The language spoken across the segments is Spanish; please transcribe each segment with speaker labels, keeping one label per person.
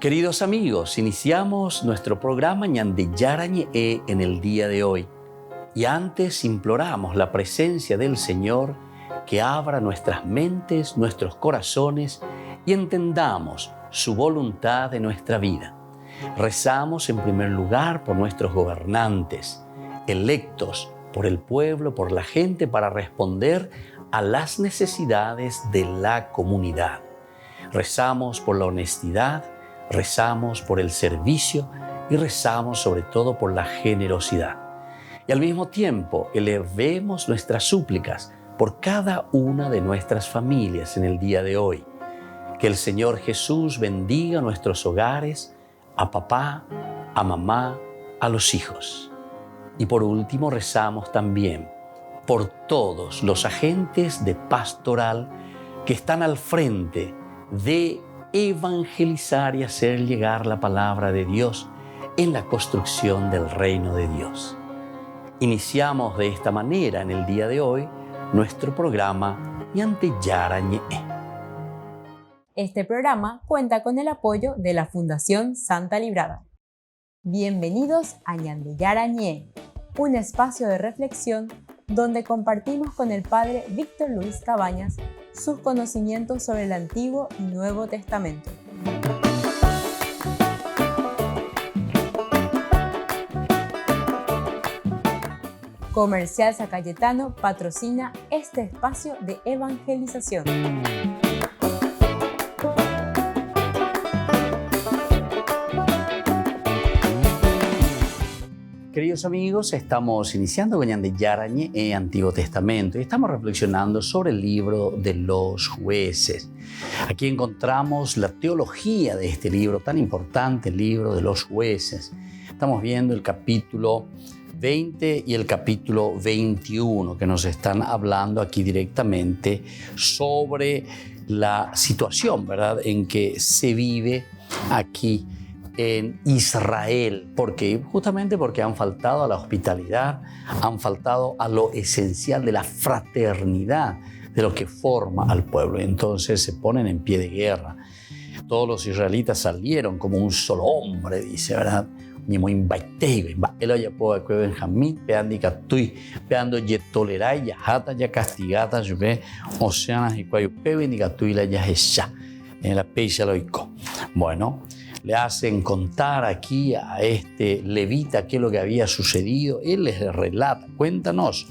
Speaker 1: Queridos amigos, iniciamos nuestro programa Ñande Yarañe en el día de hoy. Y antes imploramos la presencia del Señor que abra nuestras mentes, nuestros corazones y entendamos su voluntad en nuestra vida. Rezamos en primer lugar por nuestros gobernantes, electos por el pueblo, por la gente, para responder a las necesidades de la comunidad. Rezamos por la honestidad, rezamos por el servicio y rezamos sobre todo por la generosidad. Y al mismo tiempo elevemos nuestras súplicas por cada una de nuestras familias en el día de hoy. Que el Señor Jesús bendiga nuestros hogares, a papá, a mamá, a los hijos. Y por último rezamos también por todos los agentes de pastoral que están al frente de evangelizar y hacer llegar la palabra de Dios en la construcción del reino de Dios. Iniciamos de esta manera en el día de hoy nuestro programa Ñande Yarañe.
Speaker 2: Este programa cuenta con el apoyo de la Fundación Santa Librada. Bienvenidos a Ñande Yarañe, un espacio de reflexión donde compartimos con el Padre Víctor Luis Cabañas sus conocimientos sobre el Antiguo y Nuevo Testamento. Comercial San Cayetano patrocina este espacio de evangelización.
Speaker 1: Queridos amigos, estamos iniciando con Ñande Yarañe en Antiguo Testamento y estamos reflexionando sobre el libro de los jueces. Aquí encontramos la teología de este libro tan importante, el libro de los jueces. Estamos viendo el capítulo 20 y el capítulo 21 que nos están hablando aquí directamente sobre la situación, ¿verdad?, en que se vive aquí en Israel, justamente porque han faltado a la hospitalidad, han faltado a lo esencial de la fraternidad, de lo que forma al pueblo. Entonces se ponen en pie de guerra. Todos los israelitas salieron como un solo hombre, dice, ¿verdad? Ni muy imbaitego, el oye puedo que Benjamín, peandi catui, peando ye tolerai, ya hata, ya castigata, yo ve, oceanas y cuayo pebe, ni catui la ya hesha, en la pecha loico. Bueno, le hacen contar aquí a este levita qué es lo que había sucedido. Él les relata, cuéntanos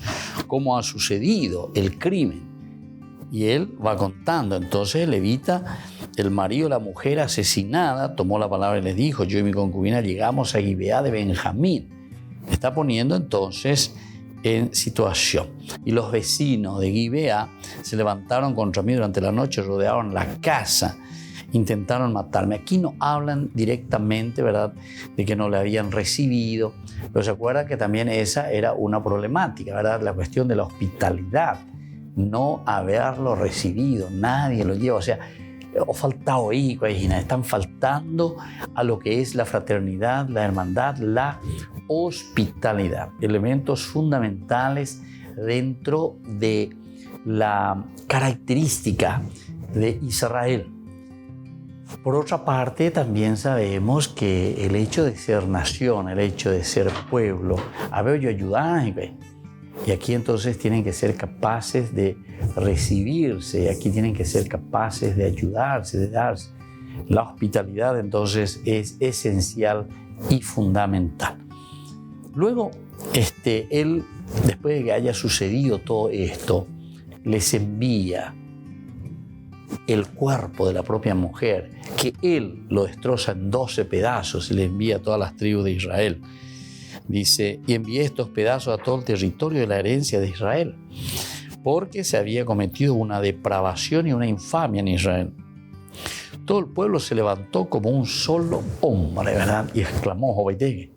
Speaker 1: cómo ha sucedido el crimen. Y él va contando. Entonces el levita, el marido de la mujer asesinada, tomó la palabra y les dijo, yo y mi concubina llegamos a Gibeá de Benjamín. Está poniendo entonces en situación. Y los vecinos de Gibeá se levantaron contra mí durante la noche, rodearon la casa, intentaron matarme. Aquí no hablan directamente, ¿verdad?, de que no le habían recibido, pero se acuerda que también esa era una problemática, ¿verdad?, la cuestión de la hospitalidad, no haberlo recibido, nadie lo lleva, o sea, o faltado ahí, están faltando a lo que es la fraternidad, la hermandad, la hospitalidad, elementos fundamentales dentro de la característica de Israel. Por otra parte, también sabemos que el hecho de ser nación, el hecho de ser pueblo, había ayudar. Y aquí entonces tienen que ser capaces de recibirse, aquí tienen que ser capaces de ayudarse, de darse. La hospitalidad entonces es esencial y fundamental. Luego, él, después de que haya sucedido todo esto, les envía el cuerpo de la propia mujer, que él lo destroza en 12 pedazos y le envía a todas las tribus de Israel. Dice, y envié estos pedazos a todo el territorio de la herencia de Israel, porque se había cometido una depravación y una infamia en Israel. Todo el pueblo se levantó como un solo hombre, ¿verdad? Y exclamó Jovetegue,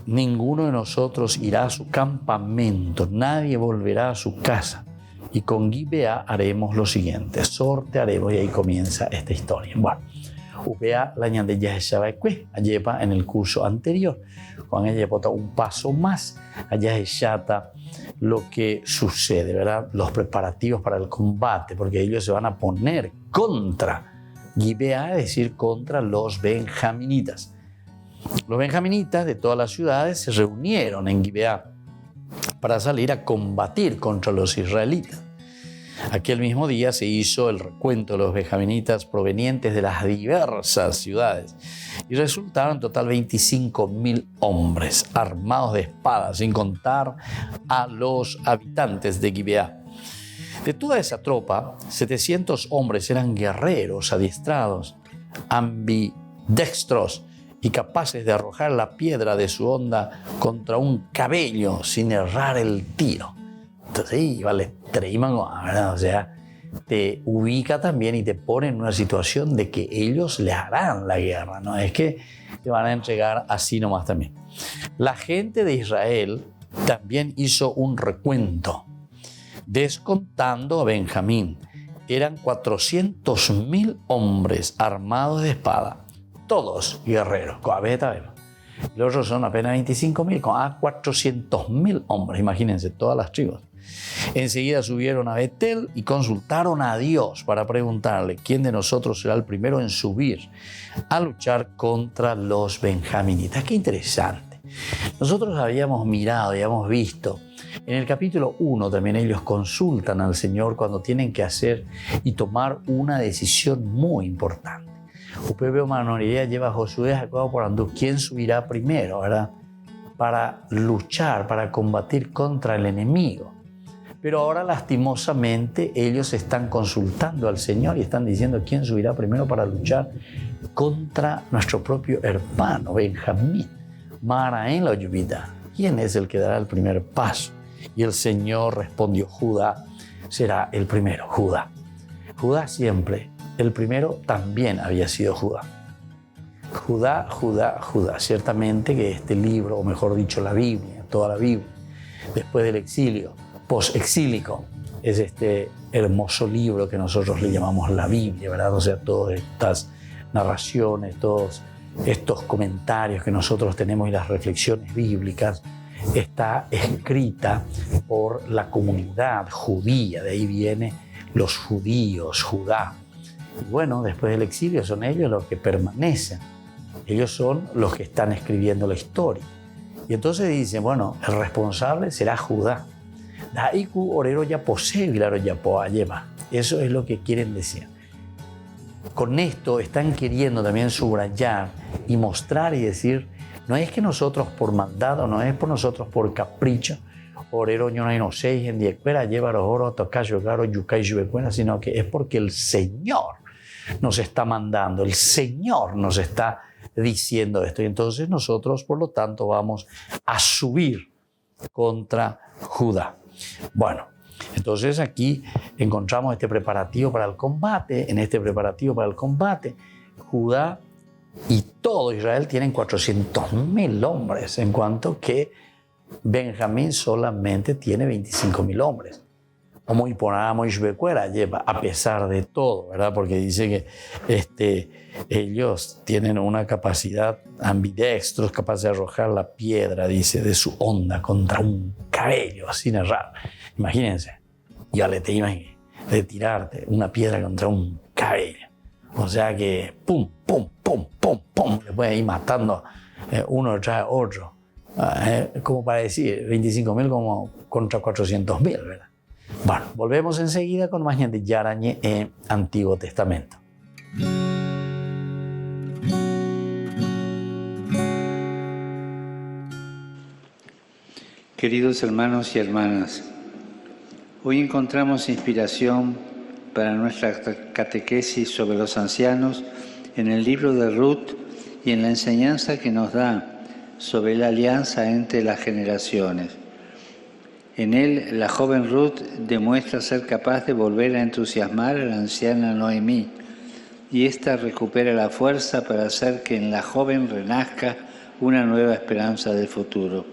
Speaker 1: ninguno de nosotros irá a su campamento, nadie volverá a su casa. Y con Gibeá haremos lo siguiente, sortearemos, y ahí comienza esta historia. Bueno, Ubea la Ñande Yaheshabaekwe, allá en el curso anterior, Juan ella bota un paso más, allá Yaheshata, lo que sucede, ¿verdad? Los preparativos para el combate, porque ellos se van a poner contra Gibeá, es decir, contra los benjaminitas. Los benjaminitas de todas las ciudades se reunieron en Gibeá para salir a combatir contra los israelitas. Aquel mismo día se hizo el recuento de los benjaminitas provenientes de las diversas ciudades y resultaron en total 25.000 hombres armados de espadas, sin contar a los habitantes de Gibeá. De toda esa tropa, 700 hombres eran guerreros adiestrados, ambidextros y capaces de arrojar la piedra de su honda contra un cabello sin errar el tiro. Entonces, sí, vale, ¿verdad? O sea, te ubica también y te pone en una situación de que ellos le harán la guerra, no es que te van a entregar así nomás también. La gente de Israel también hizo un recuento, descontando a Benjamín. Eran 400.000 hombres armados de espada, todos guerreros. Los otros son apenas 25.000, a 400.000 hombres, imagínense, todas las tribus. Enseguida subieron a Betel y consultaron a Dios para preguntarle quién de nosotros será el primero en subir a luchar contra los benjaminitas. Qué interesante. Nosotros habíamos mirado, habíamos visto, en el capítulo 1 también ellos consultan al Señor cuando tienen que hacer y tomar una decisión muy importante. Upebeo Manoridea lleva a Josué a por Andú. ¿Quién subirá primero, verdad? Para luchar, para combatir contra el enemigo. Pero ahora lastimosamente ellos están consultando al Señor y están diciendo quién subirá primero para luchar contra nuestro propio hermano Benjamín. Maraén la lluvia. ¿Quién es el que dará el primer paso? Y el Señor respondió: Judá será el primero. Judá siempre. El primero también había sido Judá. Judá. Ciertamente que este libro, o mejor dicho la Biblia, toda la Biblia, después del exilio, post-exílico, es este hermoso libro que nosotros le llamamos la Biblia, ¿verdad? O sea, todas estas narraciones, todos estos comentarios que nosotros tenemos y las reflexiones bíblicas, está escrita por la comunidad judía, de ahí vienen los judíos, Judá. Y bueno, después del exilio son ellos los que permanecen, ellos son los que están escribiendo la historia. Y entonces dicen, bueno, el responsable será Judá. Eso es lo que quieren decir. Con esto están queriendo también subrayar y mostrar y decir, no es que nosotros por maldad o no es por nosotros por capricho, sino que es porque el Señor nos está mandando, el Señor nos está diciendo esto. Y entonces nosotros, por lo tanto, vamos a subir contra Judá. Bueno, entonces aquí encontramos este preparativo para el combate. En este preparativo para el combate, Judá y todo Israel tienen 400.000 hombres, en cuanto que Benjamín solamente tiene 25.000 hombres. Como lleva, a pesar de todo, ¿verdad? Porque dice que ellos tienen una capacidad ambidextros, capaces de arrojar la piedra, dice, de su honda contra un cabello, sin errar. Imagínense, ya le te imaginas de tirarte una piedra contra un cabello. O sea que pum, pum, pum, pum, pum, le pueden ir matando uno detrás de otro. Como para decir, 25.000 como contra 400.000, ¿verdad? Bueno, volvemos enseguida con más Ñan de Yarañe en Antiguo Testamento.
Speaker 3: Queridos hermanos y hermanas, hoy encontramos inspiración para nuestra catequesis sobre los ancianos en el libro de Ruth y en la enseñanza que nos da sobre la alianza entre las generaciones. En él, la joven Ruth demuestra ser capaz de volver a entusiasmar a la anciana Noemí, y ésta recupera la fuerza para hacer que en la joven renazca una nueva esperanza del futuro.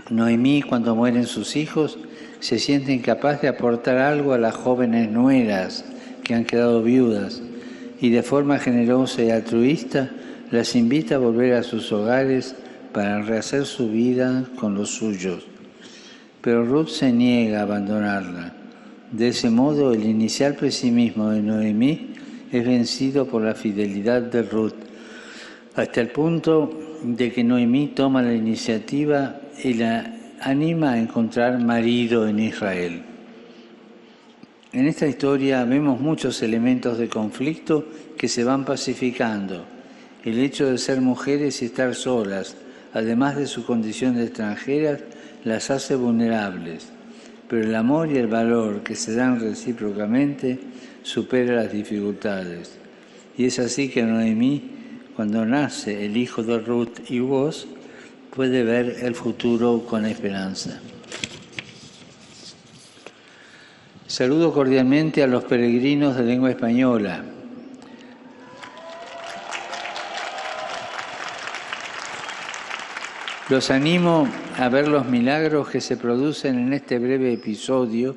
Speaker 3: Noemí, cuando mueren sus hijos, se siente incapaz de aportar algo a las jóvenes nueras que han quedado viudas, y de forma generosa y altruista las invita a volver a sus hogares para rehacer su vida con los suyos. Pero Ruth se niega a abandonarla. De ese modo, el inicial pesimismo de Noemí es vencido por la fidelidad de Ruth, hasta el punto de que Noemí toma la iniciativa y la anima a encontrar marido en Israel. En esta historia vemos muchos elementos de conflicto que se van pacificando. El hecho de ser mujeres y estar solas, además de su condición de extranjeras, las hace vulnerables. Pero el amor y el valor que se dan recíprocamente supera las dificultades. Y es así que Noemí, cuando nace el hijo de Ruth y Boaz, puede ver el futuro con esperanza. Saludo cordialmente a los peregrinos de lengua española. Los animo a ver los milagros que se producen en este breve episodio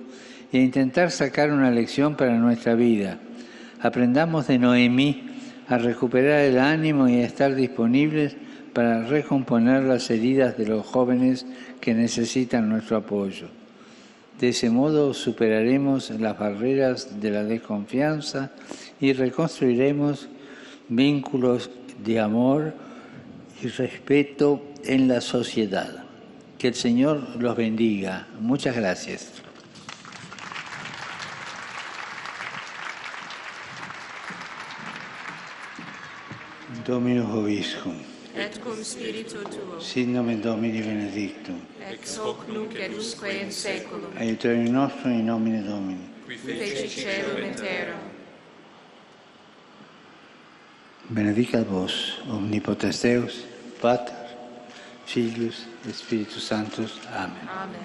Speaker 3: e intentar sacar una lección para nuestra vida. Aprendamos de Noemí a recuperar el ánimo y a estar disponibles para recomponer las heridas de los jóvenes que necesitan nuestro apoyo. De ese modo superaremos las barreras de la desconfianza y reconstruiremos vínculos de amor y respeto en la sociedad. Que el Señor los bendiga. Muchas gracias. Dominus vobiscum.
Speaker 4: Et cum spiritu tuo.
Speaker 3: Sit nomen Domini benedictum.
Speaker 4: Ex hoc nunc et usque in saeculum.
Speaker 3: Aiuterium nostrum in nomine Domini.
Speaker 4: Qui feci caelum et terram.
Speaker 3: Benedicat vos, omnipotens Deus, Pater, Filius et Spiritus Sanctus. Amén.
Speaker 4: Amen.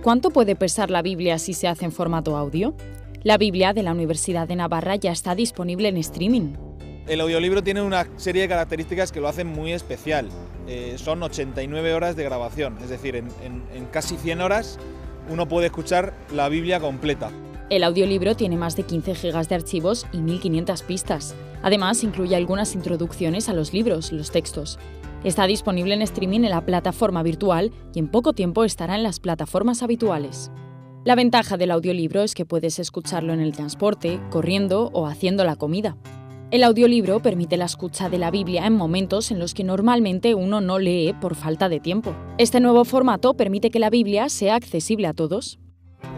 Speaker 2: ¿Cuánto puede pesar la Biblia si se hace en formato audio? La Biblia de la Universidad de Navarra ya está disponible en streaming.
Speaker 5: El audiolibro tiene una serie de características que lo hacen muy especial. Son 89 horas de grabación, es decir, en casi 100 horas uno puede escuchar la Biblia completa.
Speaker 2: El audiolibro tiene más de 15 gigas de archivos y 1500 pistas. Además, incluye algunas introducciones a los libros, los textos. Está disponible en streaming en la plataforma virtual y en poco tiempo estará en las plataformas habituales. La ventaja del audiolibro es que puedes escucharlo en el transporte, corriendo o haciendo la comida. El audiolibro permite la escucha de la Biblia en momentos en los que normalmente uno no lee por falta de tiempo. Este nuevo formato permite que la Biblia sea accesible a todos.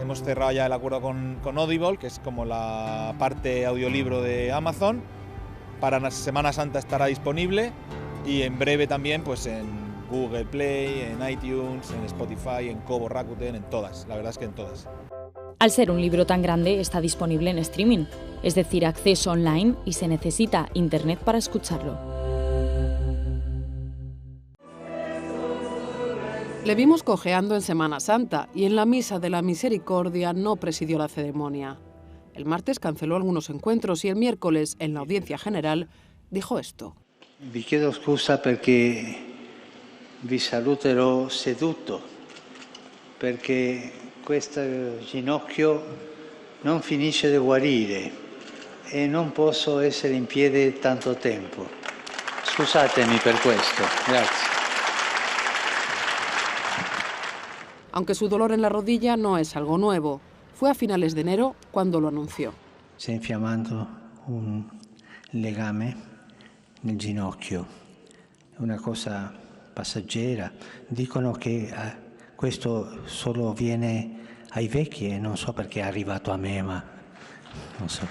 Speaker 5: Hemos cerrado ya el acuerdo con Audible, que es como la parte audiolibro de Amazon. Para la Semana Santa estará disponible y en breve también pues en Google Play, en iTunes, en Spotify, en Kobo, Rakuten, en todas. La verdad es que en todas.
Speaker 2: Al ser un libro tan grande, está disponible en streaming, es decir, acceso online y se necesita internet para escucharlo.
Speaker 6: Le vimos cojeando en Semana Santa y en la Misa de la Misericordia no presidió la ceremonia. El martes canceló algunos encuentros y el miércoles, en la audiencia general, dijo esto.
Speaker 3: Vi chiedo scusa perché vi saluterò seduto, perché questo ginocchio non finisce di guarire e non posso essere in piedi tanto tempo. Scusatemi per questo. Grazie.
Speaker 6: Aunque su dolor en la rodilla no es algo nuevo, fue a finales de enero cuando lo anunció.
Speaker 3: Si è infiammando un legame nel ginocchio, è una cosa passeggera. Dicono che questo solo viene ai vecchi e non so perché è arrivato a me, ma non so.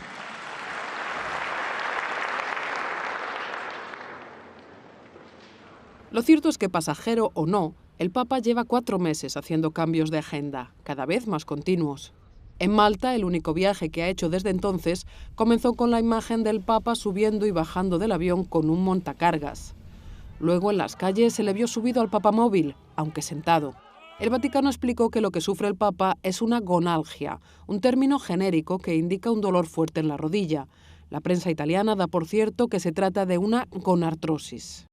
Speaker 6: Lo cierto es que, pasajero o no, el Papa lleva 4 meses haciendo cambios de agenda, cada vez más continuos. En Malta, el único viaje que ha hecho desde entonces, comenzó con la imagen del Papa subiendo y bajando del avión con un montacargas. Luego, en las calles, se le vio subido al papamóvil, aunque sentado. El Vaticano explicó que lo que sufre el Papa es una gonalgia, un término genérico que indica un dolor fuerte en la rodilla. La prensa italiana da por cierto que se trata de una gonartrosis.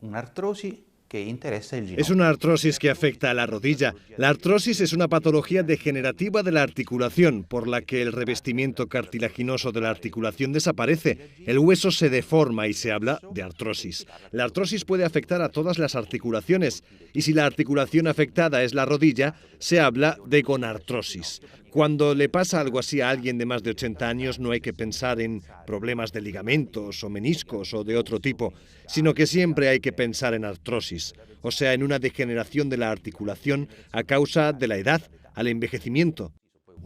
Speaker 7: Un'artrosi Es una artrosis que afecta a la rodilla. La artrosis es una patología degenerativa de la articulación, por la que el revestimiento cartilaginoso de la articulación desaparece. El hueso se deforma y se habla de artrosis. La artrosis puede afectar a todas las articulaciones, y si la articulación afectada es la rodilla, se habla de gonartrosis. Cuando le pasa algo así a alguien de más de 80 años, no hay que pensar en problemas de ligamentos o meniscos o de otro tipo, sino que siempre hay que pensar en artrosis, o sea, en una degeneración de la articulación a causa de la edad, al envejecimiento.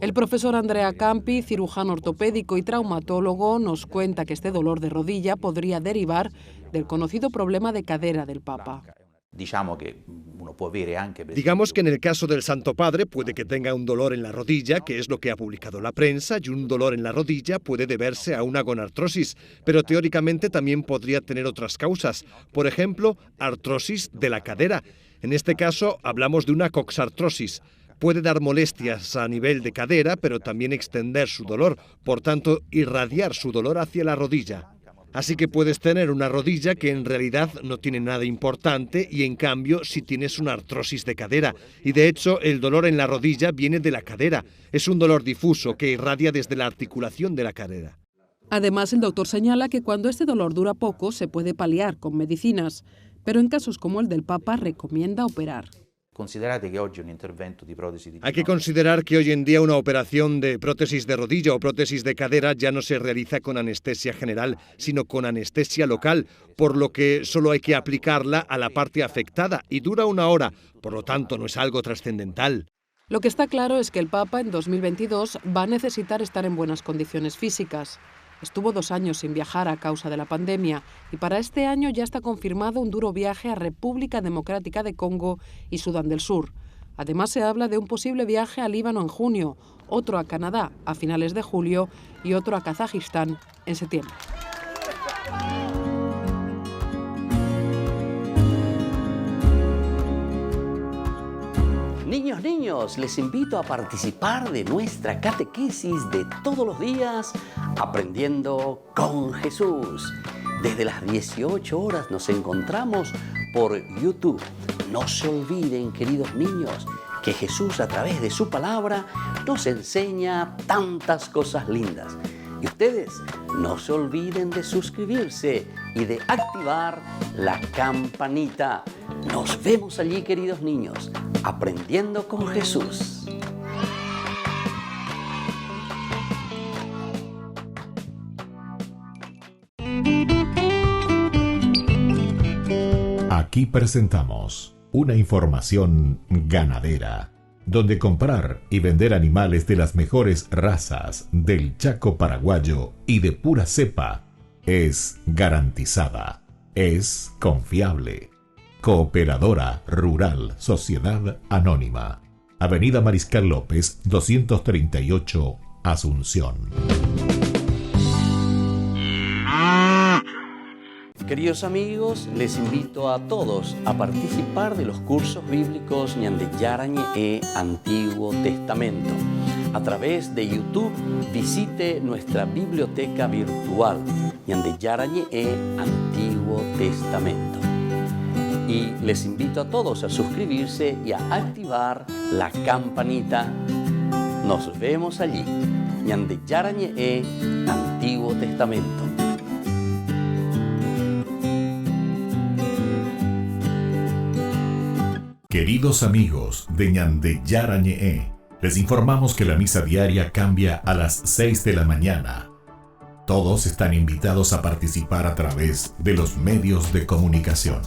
Speaker 6: El profesor Andrea Campi, cirujano ortopédico y traumatólogo, nos cuenta que este dolor de rodilla podría derivar del conocido problema de cadera del Papa.
Speaker 7: Digamos que en el caso del Santo Padre puede que tenga un dolor en la rodilla, que es lo que ha publicado la prensa, y un dolor en la rodilla puede deberse a una gonartrosis, pero teóricamente también podría tener otras causas, por ejemplo, artrosis de la cadera. En este caso hablamos de una coxartrosis. Puede dar molestias a nivel de cadera, pero también extender su dolor, por tanto, irradiar su dolor hacia la rodilla. Así que puedes tener una rodilla que en realidad no tiene nada importante y en cambio sí tienes una artrosis de cadera. Y de hecho el dolor en la rodilla viene de la cadera. Es un dolor difuso que irradia desde la articulación de la cadera.
Speaker 6: Además, el doctor señala que cuando este dolor dura poco se puede paliar con medicinas, pero en casos como el del Papa recomienda operar.
Speaker 7: Hay que considerar que hoy en día una operación de prótesis de rodilla o prótesis de cadera ya no se realiza con anestesia general, sino con anestesia local, por lo que solo hay que aplicarla a la parte afectada y dura 1 hora, por lo tanto no es algo trascendental.
Speaker 6: Lo que está claro es que el Papa en 2022 va a necesitar estar en buenas condiciones físicas. Estuvo 2 años sin viajar a causa de la pandemia y para este año ya está confirmado un duro viaje a República Democrática de Congo y Sudán del Sur. Además, se habla de un posible viaje a Líbano en junio, otro a Canadá a finales de julio y otro a Kazajistán en septiembre.
Speaker 1: Niños, les invito a participar de nuestra catequesis de todos los días, Aprendiendo con Jesús. Desde las 18 horas nos encontramos por YouTube. No se olviden, queridos niños, que Jesús a través de su palabra nos enseña tantas cosas lindas. Y ustedes no se olviden de suscribirse y de activar la campanita. Nos vemos allí, queridos niños, Aprendiendo con Jesús.
Speaker 8: Aquí presentamos una información ganadera, donde comprar y vender animales de las mejores razas del Chaco paraguayo y de pura cepa es garantizada, es confiable. Cooperadora Rural Sociedad Anónima, Avenida Mariscal López, 238, Asunción.
Speaker 1: Queridos amigos, les invito a todos a participar de los cursos bíblicos Ñande Yarañe Antiguo Testamento. A través de YouTube visite nuestra biblioteca virtual Ñande Yarañe Antiguo Testamento. Y les invito a todos a suscribirse y a activar la campanita. Nos vemos allí. Ñande Yarañe Antiguo Testamento.
Speaker 8: Queridos amigos de Ñande Yarañe, les informamos que la misa diaria cambia a las 6 de la mañana. Todos están invitados a participar a través de los medios de comunicación.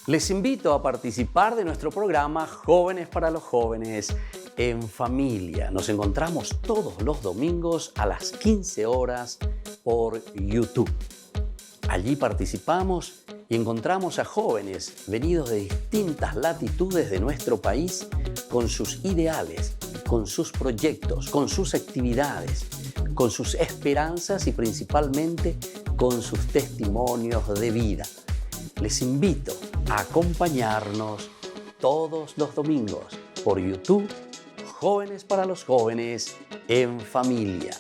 Speaker 1: Les invito a participar de nuestro programa Jóvenes para los Jóvenes en Familia. Nos encontramos todos los domingos a las 15 horas por YouTube. Allí participamos y encontramos a jóvenes venidos de distintas latitudes de nuestro país con sus ideales, con sus proyectos, con sus actividades, con sus esperanzas y principalmente con sus testimonios de vida. Les invito a acompañarnos todos los domingos por YouTube, Jóvenes para los Jóvenes en Familia.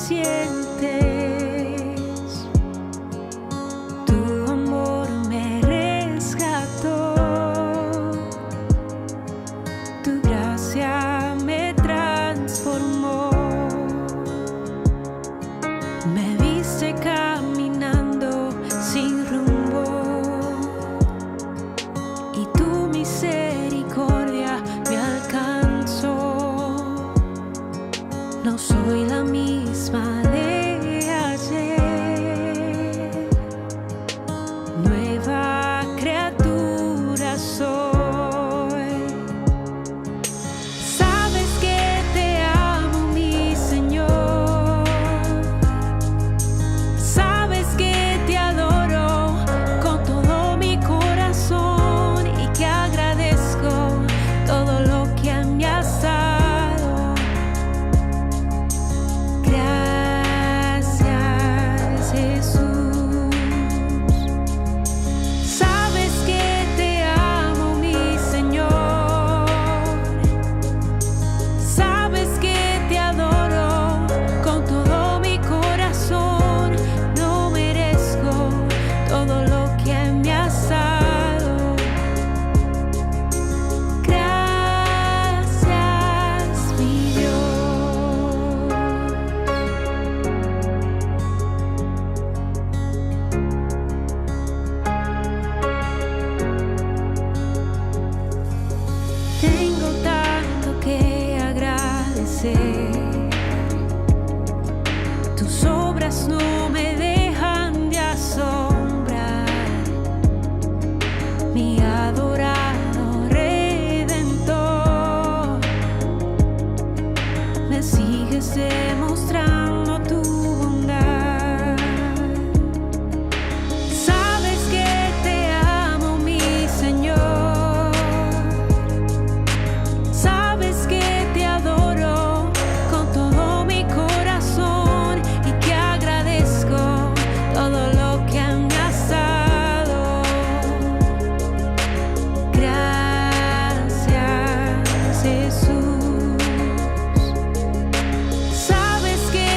Speaker 9: suficientes. Tu amor me rescató, tu gracia me transformó. Me viste caminando sin rumbo y tu misericordia me alcanzó. No soy la misma de ayer, nueva criatura soy. Sabes que te amo, mi Señor. Sabes que te adoro con todo mi corazón y que agradezco todo lo que me has dado. Gracias, Jesús. Sabes que te amo, mi Señor. Sabes que te adoro con todo mi corazón. No merezco todo lo que me has dado. Gracias, mi Dios. Tengo tanto que agradecer. Tus obras no me dejan de asombrar. Mi adorado Redentor, me sigues demostrando tu bondad. Sabes que te amo, mi Señor. Sabes que te adoro con todo mi corazón y que agradezco todo lo que me has dado. Gracias, Jesús. Sabes que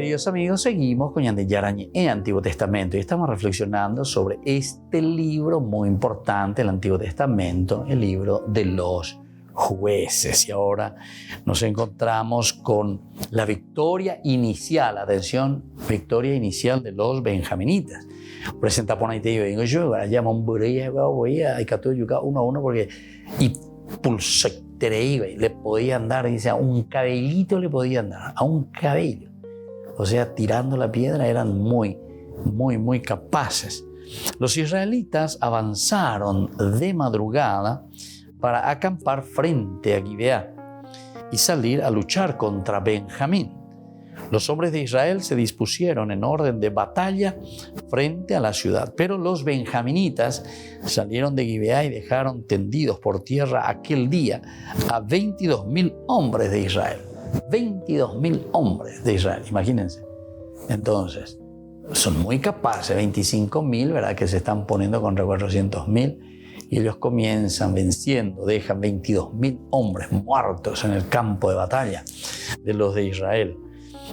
Speaker 1: queridos amigos, seguimos con Ñande Yarañe en Antiguo Testamento y estamos reflexionando sobre este libro muy importante del Antiguo Testamento, el libro de los Jueces. Y ahora nos encontramos con la victoria inicial, atención, victoria inicial de los benjaminitas. Presenta por ahí te digo, yo llamo un burilla, voy a yuca uno a uno porque y pulsó, le podían dar, dice, a un cabellito le podían dar, a un cabello. O sea, tirando la piedra eran muy capaces. Los israelitas avanzaron de madrugada para acampar frente a Gibeá y salir a luchar contra Benjamín. Los hombres de Israel se dispusieron en orden de batalla frente a la ciudad, pero los benjaminitas salieron de Gibeá y dejaron tendidos por tierra aquel día a 22.000 hombres de Israel. 22.000 hombres de Israel, imagínense. Entonces, son muy capaces, 25.000, ¿verdad?, que se están poniendo contra 400.000. Y ellos comienzan venciendo, dejan 22.000 hombres muertos en el campo de batalla de los de Israel.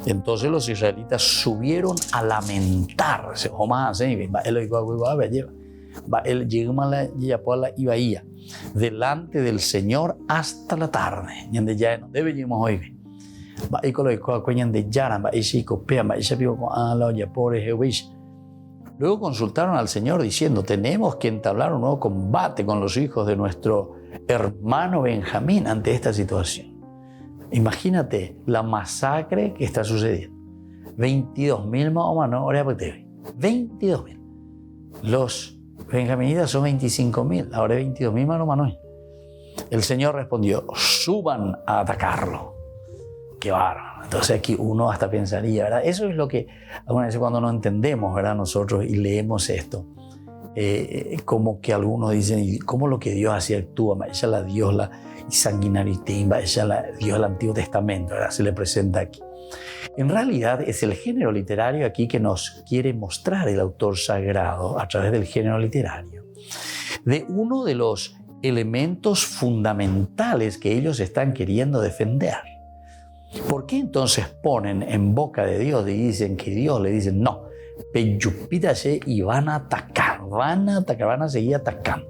Speaker 1: Entonces los israelitas subieron a lamentarse. Delante del Señor hasta la tarde. Luego consultaron al Señor diciendo, tenemos que entablar un nuevo combate con los hijos de nuestro hermano Benjamín ante esta situación. Imagínate la masacre que está sucediendo. 22.000 más o menos, ahora 22.000. Los benjaminitas son 25.000, ahora 22.000 más o menos. El Señor respondió, suban a atacarlo. Qué bárbaro. Entonces aquí uno hasta pensaría, ¿verdad? Eso es lo que algunas veces cuando no entendemos, ¿verdad?, nosotros y leemos esto, como que algunos dicen, ¿cómo lo que Dios así actúa? Ella la Dios la sanguinaritimba, ella la Dios del Antiguo Testamento, ¿verdad?, se le presenta aquí. En realidad es el género literario aquí que nos quiere mostrar el autor sagrado a través del género literario, de uno de los elementos fundamentales que ellos están queriendo defender. ¿Por qué entonces ponen en boca de Dios y dicen que Dios le dice no, peyupítase y van a atacar, van a seguir atacando?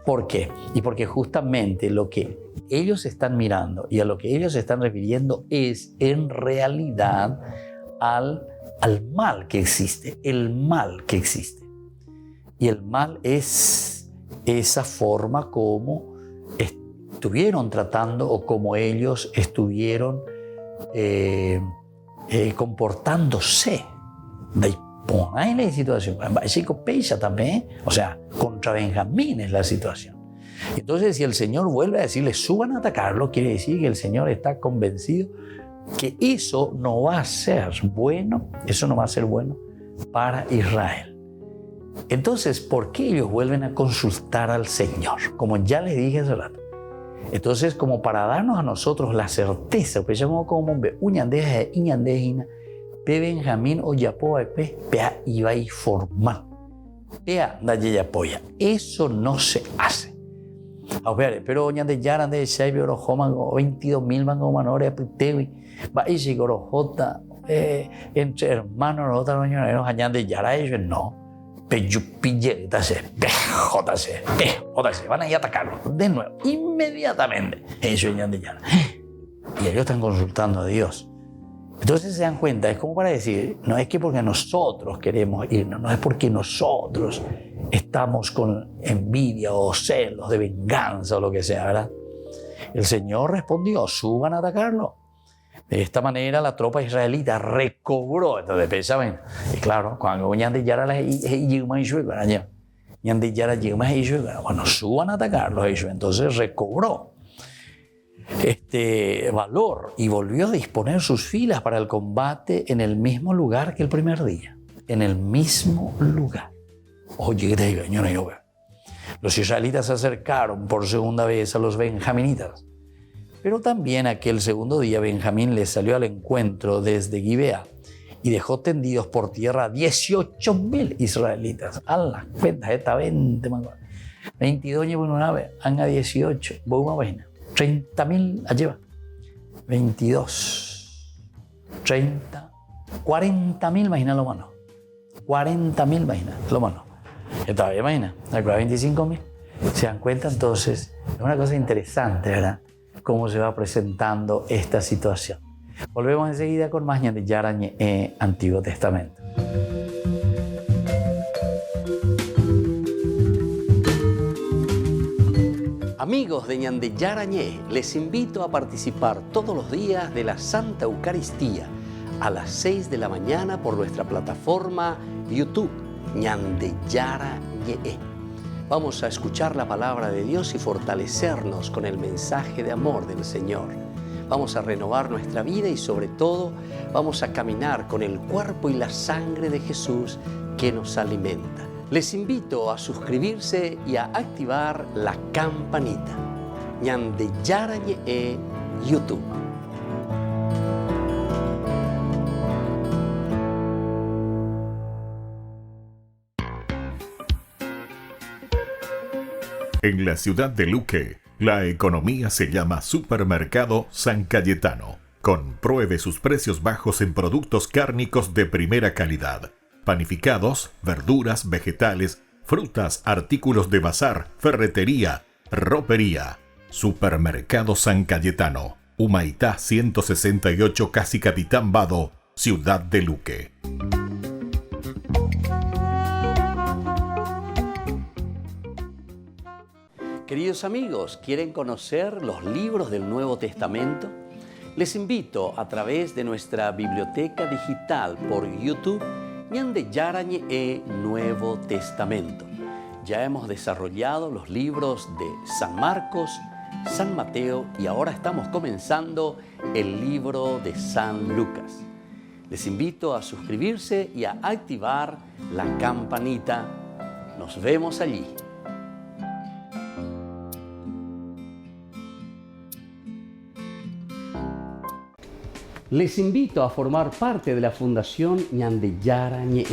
Speaker 1: ¿Por qué? Y porque justamente lo que ellos están mirando y a lo que ellos se están refiriendo es en realidad al mal que existe, el mal que existe. Y el mal es esa forma como estuvieron tratando o como ellos estuvieron comportándose. Ahí la situación. También, o sea, contra Benjamín es la situación. Entonces, si el Señor vuelve a decirle suban a atacarlo, quiere decir que el Señor está convencido que eso no va a ser bueno, para Israel. Entonces, ¿por qué ellos vuelven a consultar al Señor? Como ya les dije hace rato. Entonces, como para darnos a nosotros la certeza, pues llamamos como uñandeja e iñandejina, pe Benjamín o yapoa pea iba y formal, pea da yapoya. Eso no se hace. A ver, pero uñande yaran de shaibe orojoman 22.000 mango manore pitewi, va y sigorojota entre hermanos rota roñoneros añade yara ellos no. Van a ir a atacarlo de nuevo, inmediatamente. Eso y ellos están consultando a Dios. Entonces se dan cuenta, es como para decir, no es que porque nosotros queremos irnos, no es porque nosotros estamos con envidia o celos de venganza o lo que sea, ¿verdad? El Señor respondió, suban a atacarlo. De esta manera la tropa israelita recobró. Entonces pensaban, y claro, cuando Ñande Yara bueno, suban a atacarlos ellos. Entonces recobró valor y volvió a disponer sus filas para el combate en el mismo lugar que el primer día. En el mismo lugar. Los israelitas se acercaron por segunda vez a los benjaminitas. Pero también aquel segundo día Benjamín les salió al encuentro desde Gibeá y dejó tendidos por tierra a 18.000 israelitas. A las cuentas, esta 20, 22 llevan una vez, han a 18, voy una vaina, 30.000 allá va, 22, 30, 40.000, imagina lo mono. 40.000, imagina lo mono. Y todavía imagina, la 25.000. ¿Se dan cuenta? Entonces, es una cosa interesante, ¿verdad? Cómo se va presentando esta situación. Volvemos enseguida con más Ñande Yarañe Antiguo Testamento. Amigos de Ñande Yarañe, les invito a participar todos los días de la Santa Eucaristía a las 6 de la mañana por nuestra plataforma YouTube, Ñande Yarañe. Vamos a escuchar la palabra de Dios y fortalecernos con el mensaje de amor del Señor. Vamos a renovar nuestra vida y sobre todo vamos a caminar con el cuerpo y la sangre de Jesús que nos alimenta. Les invito a suscribirse y a activar la campanita. Ñande Yarañe YouTube.
Speaker 8: En la ciudad de Luque, la economía se llama Supermercado San Cayetano. Compruebe sus precios bajos en productos cárnicos de primera calidad. Panificados, verduras, vegetales, frutas, artículos de bazar, ferretería, ropería. Supermercado San Cayetano, Humaitá 168, Casi Capitán Vado, ciudad de Luque.
Speaker 1: Queridos amigos, ¿quieren conocer los libros del Nuevo Testamento? Les invito a través de nuestra biblioteca digital por YouTube, Ñande Yarañe Nuevo Testamento. Ya hemos desarrollado los libros de San Marcos, San Mateo y ahora estamos comenzando el libro de San Lucas. Les invito a suscribirse y a activar la campanita. Nos vemos allí. Les invito a formar parte de la Fundación Ñande Yarañe.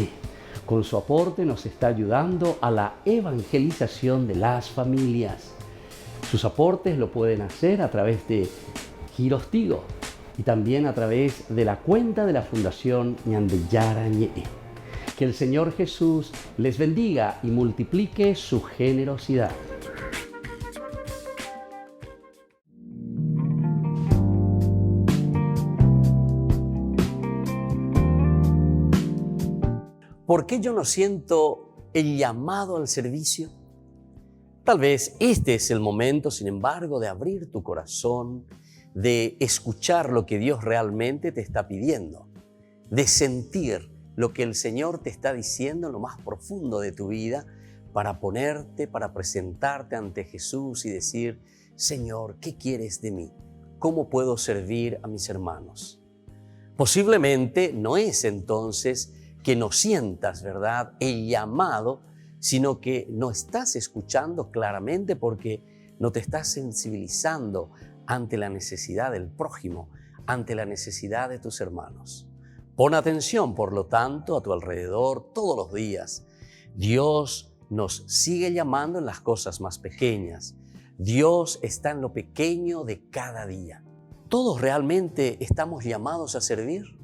Speaker 1: Con su aporte nos está ayudando a la evangelización de las familias. Sus aportes lo pueden hacer a través de Giros Tigo y también a través de la cuenta de la Fundación Ñande Yarañe. Que el Señor Jesús les bendiga y multiplique su generosidad. ¿Por qué yo no siento el llamado al servicio? Tal vez este es el momento, sin embargo, de abrir tu corazón, de escuchar lo que Dios realmente te está pidiendo, de sentir lo que el Señor te está diciendo en lo más profundo de tu vida, para ponerte, para presentarte ante Jesús y decir: Señor, ¿qué quieres de mí? ¿Cómo puedo servir a mis hermanos? Posiblemente no es entonces que no sientas, ¿verdad?, el llamado, sino que no estás escuchando claramente porque no te estás sensibilizando ante la necesidad del prójimo, ante la necesidad de tus hermanos. Pon atención, por lo tanto, a tu alrededor todos los días. Dios nos sigue llamando en las cosas más pequeñas. Dios está en lo pequeño de cada día. ¿Todos realmente estamos llamados a servir?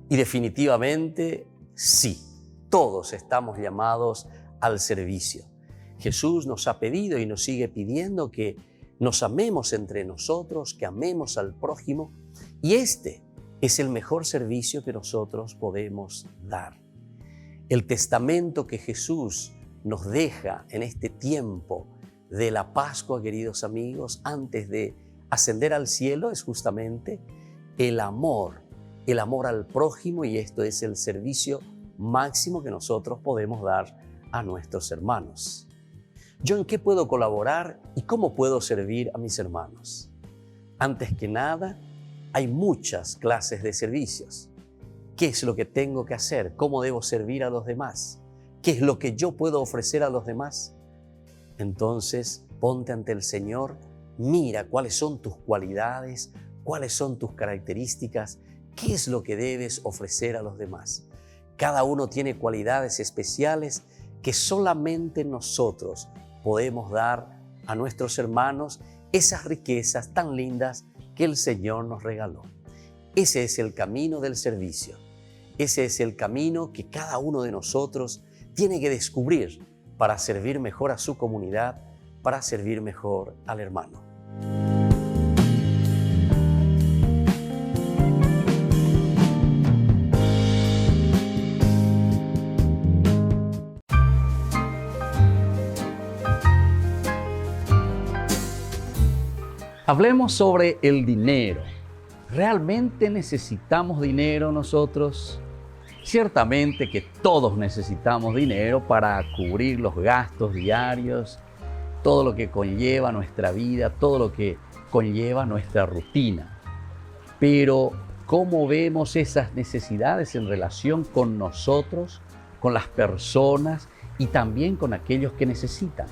Speaker 1: Y definitivamente sí, todos estamos llamados al servicio. Jesús nos ha pedido y nos sigue pidiendo que nos amemos entre nosotros, que amemos al prójimo, y este es el mejor servicio que nosotros podemos dar. El testamento que Jesús nos deja en este tiempo de la Pascua, queridos amigos, antes de ascender al cielo, es justamente el amor al prójimo, y esto es el servicio máximo que nosotros podemos dar a nuestros hermanos. ¿Yo en qué puedo colaborar y cómo puedo servir a mis hermanos? Antes que nada, hay muchas clases de servicios. ¿Qué es lo que tengo que hacer? ¿Cómo debo servir a los demás? ¿Qué es lo que yo puedo ofrecer a los demás? Entonces, ponte ante el Señor, mira cuáles son tus cualidades, cuáles son tus características, qué es lo que debes ofrecer a los demás. Cada uno tiene cualidades especiales que solamente nosotros podemos dar a nuestros hermanos, esas riquezas tan lindas que el Señor nos regaló. Ese es el camino del servicio. Ese es el camino que cada uno de nosotros tiene que descubrir para servir mejor a su comunidad, para servir mejor al hermano. Hablemos sobre el dinero. ¿Realmente necesitamos dinero nosotros? Ciertamente que todos necesitamos dinero para cubrir los gastos diarios, todo lo que conlleva nuestra vida, todo lo que conlleva nuestra rutina. Pero, ¿cómo vemos esas necesidades en relación con nosotros, con las personas y también con aquellos que necesitan?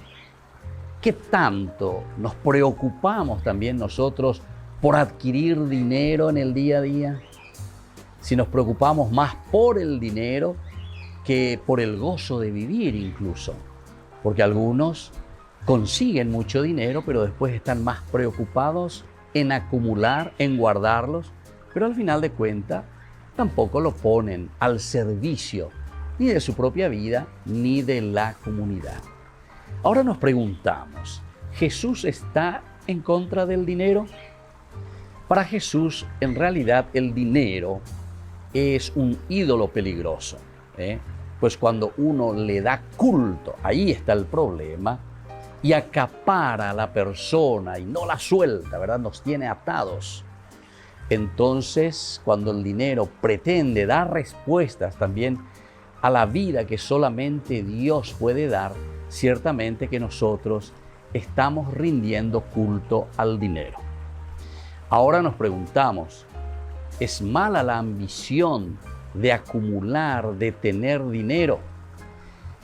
Speaker 1: ¿Qué tanto nos preocupamos también nosotros por adquirir dinero en el día a día? Si nos preocupamos más por el dinero que por el gozo de vivir incluso. Porque algunos consiguen mucho dinero, pero después están más preocupados en acumular, en guardarlos, pero al final de cuentas tampoco lo ponen al servicio ni de su propia vida ni de la comunidad. Ahora nos preguntamos, ¿Jesús está en contra del dinero? Para Jesús, en realidad, el dinero es un ídolo peligroso, pues cuando uno le da culto, ahí está el problema, y acapara a la persona y no la suelta, ¿verdad? Nos tiene atados. Entonces, cuando el dinero pretende dar respuestas también a la vida que solamente Dios puede dar, ciertamente que nosotros estamos rindiendo culto al dinero. Ahora nos preguntamos, ¿es mala la ambición de acumular, de tener dinero?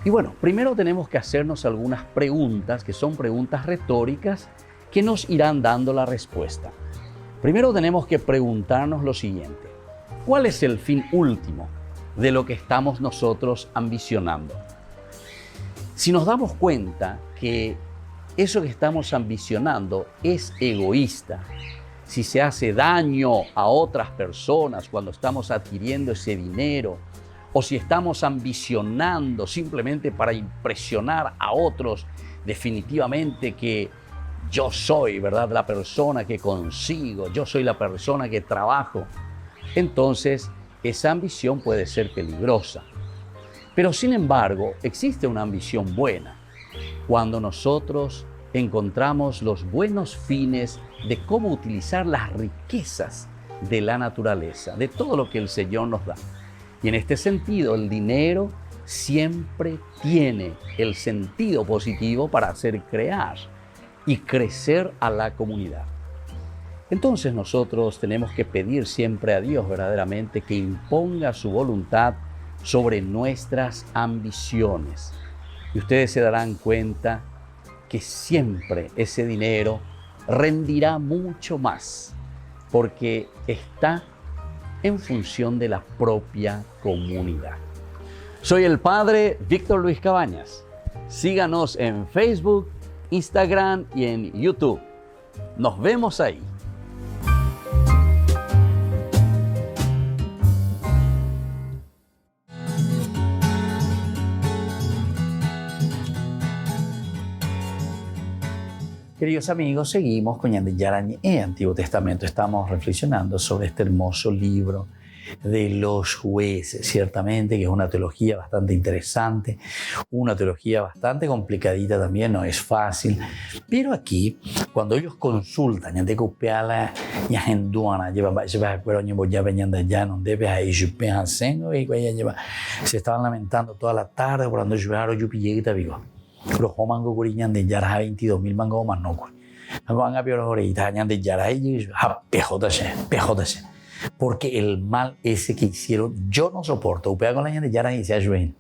Speaker 1: Y bueno, primero tenemos que hacernos algunas preguntas que son preguntas retóricas que nos irán dando la respuesta. Primero tenemos que preguntarnos lo siguiente: ¿cuál es el fin último de lo que estamos nosotros ambicionando? Si nos damos cuenta que eso que estamos ambicionando es egoísta, si se hace daño a otras personas cuando estamos adquiriendo ese dinero, o si estamos ambicionando simplemente para impresionar a otros, definitivamente que yo soy, ¿verdad?, la persona que consigo, yo soy la persona que trabajo, entonces esa ambición puede ser peligrosa. Pero sin embargo, existe una ambición buena. Cuando nosotros encontramos los buenos fines de cómo utilizar las riquezas de la naturaleza, de todo lo que el Señor nos da. Y en este sentido, el dinero siempre tiene el sentido positivo para hacer crear y crecer a la comunidad. Entonces nosotros tenemos que pedir siempre a Dios verdaderamente que imponga su voluntad sobre nuestras ambiciones. Y ustedes se darán cuenta que siempre ese dinero rendirá mucho más porque está en función de la propia comunidad. Soy el Padre Víctor Luis Cabañas. Síganos en Facebook, Instagram y en YouTube. Nos vemos ahí. Queridos amigos, seguimos con Ñande Yarañé, Antiguo Testamento. Estamos reflexionando sobre este hermoso libro de los jueces, ciertamente que es una teología bastante interesante, una teología bastante complicadita también, no es fácil, pero aquí, cuando ellos consultan, se estaban lamentando toda la tarde cuando llegaron los homango curiñan de Yara 22.000 mango más no van a peor y tañan de Yara y PJC. Porque el mal ese que hicieron yo no soporto. Upea con la gente de Yara y se ayuden.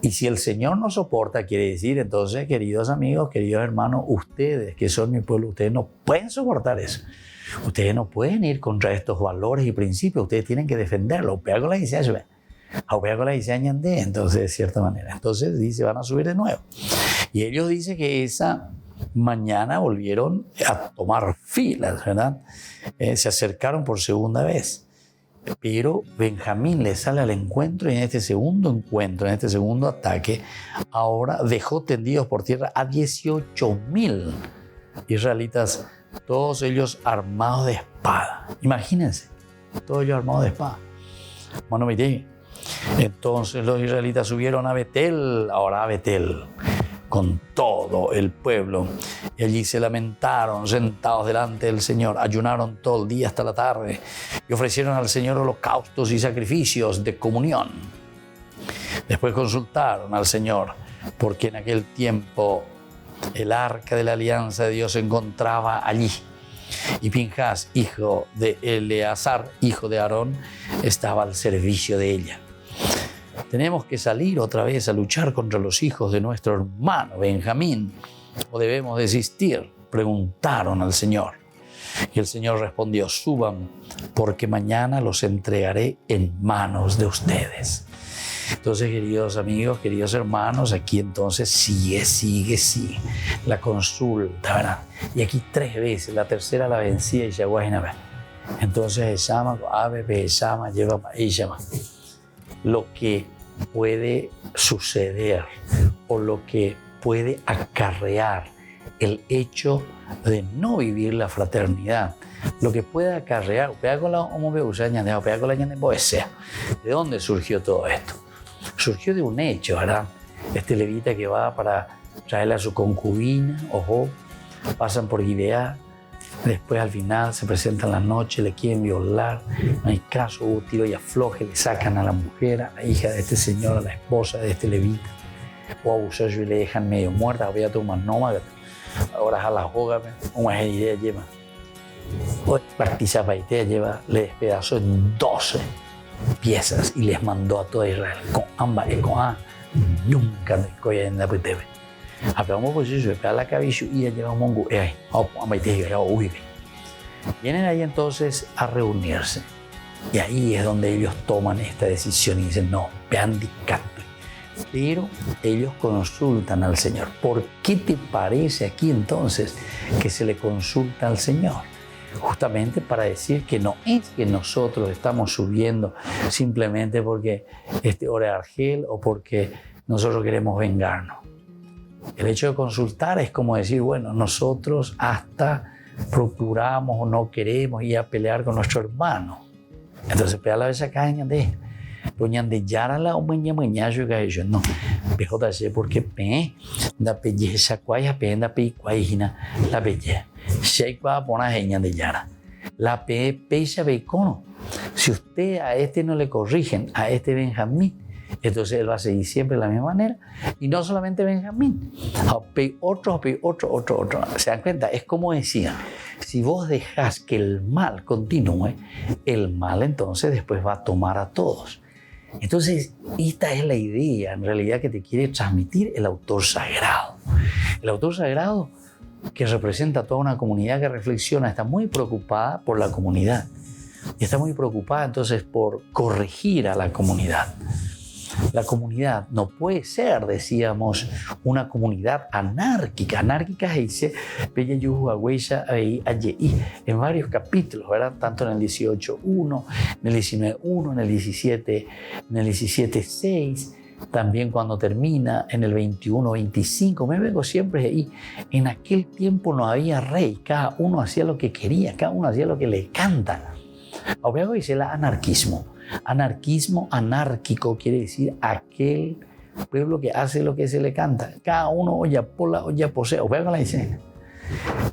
Speaker 1: Y si el Señor no soporta, quiere decir entonces, queridos amigos, queridos hermanos, ustedes que son mi pueblo, ustedes no pueden soportar eso. Ustedes no pueden ir contra estos valores y principios. Ustedes tienen que defenderlo. Upea con la gente se ayuden. Entonces, de cierta manera. Entonces dice, van a subir de nuevo. Y ellos dicen que esa mañana volvieron a tomar filas, ¿verdad? Se acercaron por segunda vez. Pero Benjamín le sale al encuentro y en este segundo encuentro, en este segundo ataque, ahora dejó tendidos por tierra a 18.000 israelitas, todos ellos armados de espada. Imagínense, todos ellos armados de espada. Bueno, mire, entonces los israelitas subieron a Betel, ahora a Betel, con todo el pueblo, y allí se lamentaron sentados delante del Señor, ayunaron todo el día hasta la tarde y ofrecieron al Señor holocaustos y sacrificios de comunión. Después consultaron al Señor, porque en aquel tiempo el arca de la alianza de Dios se encontraba allí, y Pinjas, hijo de Eleazar, hijo de Aarón, estaba al servicio de ella. ¿Tenemos que salir otra vez a luchar contra los hijos de nuestro hermano Benjamín o debemos desistir?, preguntaron al Señor. Y el Señor respondió: suban, porque mañana los entregaré en manos de ustedes. Entonces, queridos amigos, queridos hermanos, aquí entonces sigue la consulta, ¿verdad? Y aquí 3 veces, la tercera la vencía y llegó a Inabe. Entonces, lo que puede suceder o lo que puede acarrear el hecho de no vivir la fraternidad, lo que puede acarrear, ¿de dónde surgió todo esto? Surgió de un hecho, ¿verdad? Este levita que va para traerle a su concubina, ojo, pasan por Gibeá, después al final se presentan la noche, le quieren violar, no hay caso, hubo tiro y afloje, le sacan a la mujer, a la hija de este señor, a la esposa de este levita, o abusó y le dejan medio muerta, voy a tomar nómaga, ahora a la joga, una idea lleva, o partizapa idea lleva, le despedazó en 12 piezas y les mandó a toda Israel, con ambas y con A, nunca me coya en la PTV. Acabamos por eso, la cabeza y ya lleva un mongo. Vienen ahí entonces a reunirse. Y ahí es donde ellos toman esta decisión y dicen: no, vean dictate. Pero ellos consultan al Señor. ¿Por qué te parece aquí entonces que se le consulta al Señor? Justamente para decir que no es que nosotros estamos subiendo simplemente porque ora Argel o porque nosotros queremos vengarnos. El hecho de consultar es como decir, bueno, nosotros hasta procuramos o no queremos ir a pelear con nuestro hermano. Entonces, pega la vez acá en Ñande. Doña de Yara la mañana yo que yo no. PJC porque pe da belleza cuaya pe da pe cuayina la belleza. Se va a poner en de Yara. La pe pesa becono. Si usted a este no le corrigen, a este Benjamín, entonces él va a seguir siempre de la misma manera. Y no solamente Benjamín, otro. ¿Se dan cuenta? Es como decía, si vos dejás que el mal continúe, el mal entonces después va a tomar a todos. Entonces, esta es la idea en realidad que te quiere transmitir el autor sagrado. El autor sagrado, que representa a toda una comunidad que reflexiona, está muy preocupada por la comunidad. Y está muy preocupada entonces por corregir a la comunidad. La comunidad no puede ser, decíamos, una comunidad anárquica. Anárquica dice en varios capítulos, ¿verdad? Tanto en el 18.1, en el 19.1, en el 17.6, también cuando termina en el 21.25. Me vengo siempre ahí. En aquel tiempo no había rey, cada uno hacía lo que quería, cada uno hacía lo que le canta. Obvio dice el anarquismo. Anarquismo anárquico quiere decir aquel pueblo que hace lo que se le canta. Cada uno oya pola, oya posee. Obvio la dice.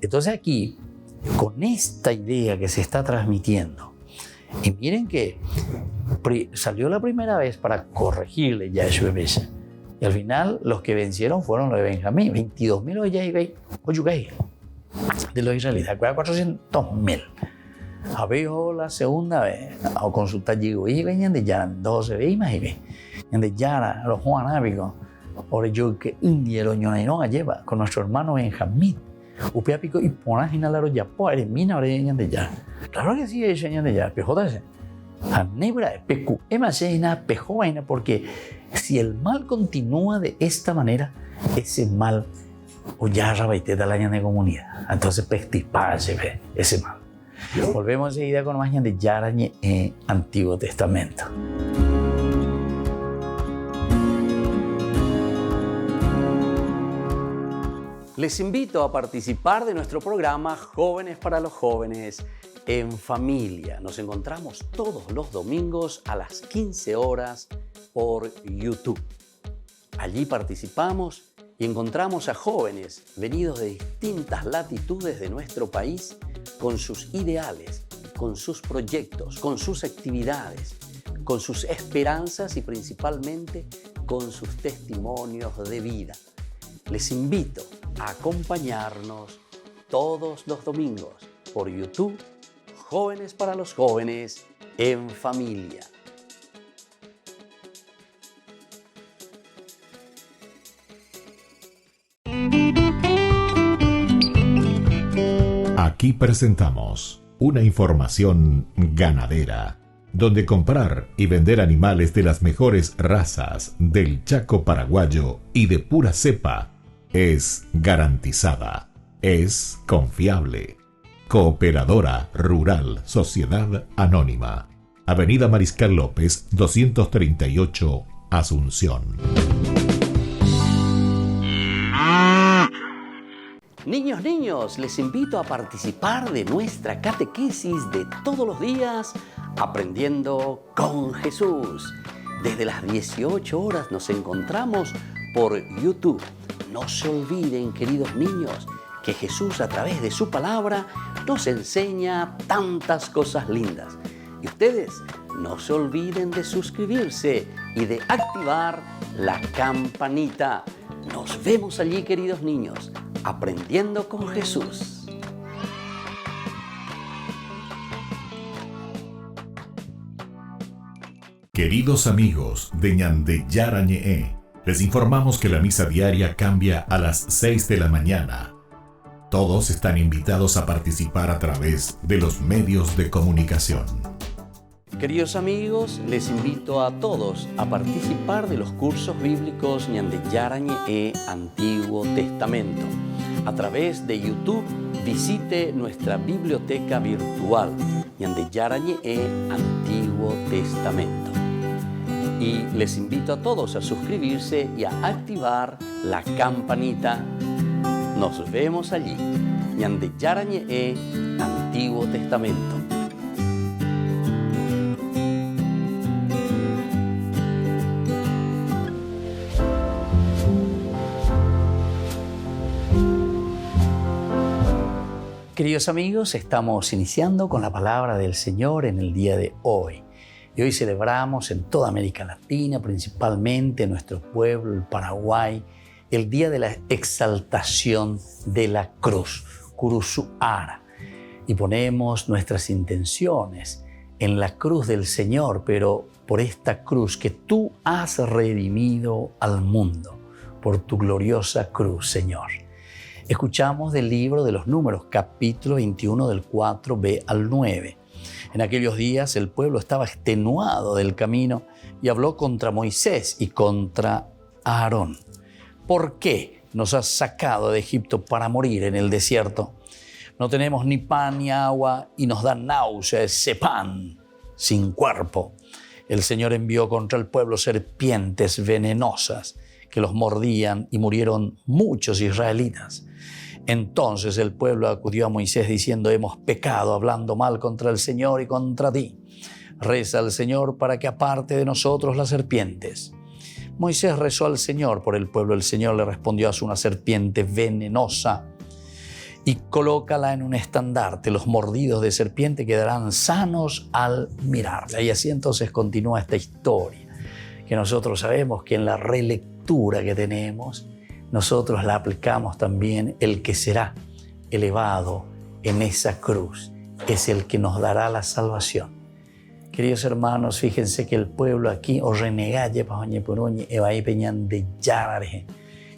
Speaker 1: Entonces aquí, con esta idea que se está transmitiendo, y miren que salió la primera vez para corregirle ya su bebés. Y al final los que vencieron fueron los de Benjamín. 22.000 oyugay de los israelitas, 400.000. Había la segunda vez a consultar llegó y venían de Yara 12 veces más y ve de Yara los juanábicos ahora yo que un día lo ñonaino lleva con nuestro hermano Benjamín upiapico y ponas inhalaro ya poere mina ahora venían de Yara claro que sí ellos venían de Yara pero a nebra pecu emasena pejovaina porque si el mal continúa de esta manera ese mal o ya rabaite da la de comunidad entonces pestiparse ese mal. Volvemos enseguida con más de Yarañe en Antiguo Testamento. Les invito a participar de nuestro programa Jóvenes para los Jóvenes en Familia. Nos encontramos todos los domingos a las 15 horas por YouTube. Allí participamos y encontramos a jóvenes venidos de distintas latitudes de nuestro país con sus ideales, con sus proyectos, con sus actividades, con sus esperanzas y principalmente con sus testimonios de vida. Les invito a acompañarnos todos los domingos por YouTube, Jóvenes para los Jóvenes en Familia.
Speaker 8: Aquí presentamos una información ganadera, donde comprar y vender animales de las mejores razas del Chaco paraguayo y de pura cepa es garantizada, es confiable. Cooperadora Rural Sociedad Anónima, Avenida Mariscal López, 238, Asunción.
Speaker 1: Niños, les invito a participar de nuestra catequesis de todos los días, Aprendiendo con Jesús. Desde las 18 horas nos encontramos por YouTube. No se olviden, queridos niños, que Jesús a través de su palabra nos enseña tantas cosas lindas. Y ustedes no se olviden de suscribirse y de activar la campanita. Nos vemos allí, queridos niños, Aprendiendo con Jesús.
Speaker 8: Queridos amigos de Ñande Yarañe, les informamos que la misa diaria cambia a las 6 de la mañana. Todos están invitados a participar a través de los medios de comunicación.
Speaker 1: Queridos amigos, les invito a todos a participar de los cursos bíblicos Ñande Yarañe Antiguo Testamento. A través de YouTube, visite nuestra biblioteca virtual Ñande Yarañe Antiguo Testamento. Y les invito a todos a suscribirse y a activar la campanita. Nos vemos allí, Ñande Yarañe Antiguo Testamento. Queridos amigos, estamos iniciando con la palabra del Señor en el día de hoy. Y hoy celebramos en toda América Latina, principalmente en nuestro pueblo, el Paraguay, el día de la exaltación de la cruz, Curuzuara. Y ponemos nuestras intenciones en la cruz del Señor, pero por esta cruz que tú has redimido al mundo, por tu gloriosa cruz, Señor. Escuchamos del libro de los Números, capítulo 21, del 4b al 9. En aquellos días el pueblo estaba extenuado del camino y habló contra Moisés y contra Aarón. ¿Por qué nos has sacado de Egipto para morir en el desierto? No tenemos ni pan ni agua y nos da náusea ese pan sin cuerpo. El Señor envió contra el pueblo serpientes venenosas que los mordían y murieron muchos israelitas. Entonces el pueblo acudió a Moisés diciendo: hemos pecado hablando mal contra el Señor y contra ti. Reza al Señor para que aparte de nosotros las serpientes. Moisés rezó al Señor por el pueblo. El Señor le respondió: haz una serpiente venenosa y colócala en un estandarte. Los mordidos de serpiente quedarán sanos al mirarla. Y así entonces continúa esta historia, que nosotros sabemos que en la relectura que tenemos, nosotros la aplicamos también. El que será elevado en esa cruz es el que nos dará la salvación. Queridos hermanos, fíjense que el pueblo aquí, o renegalle, de Yarare,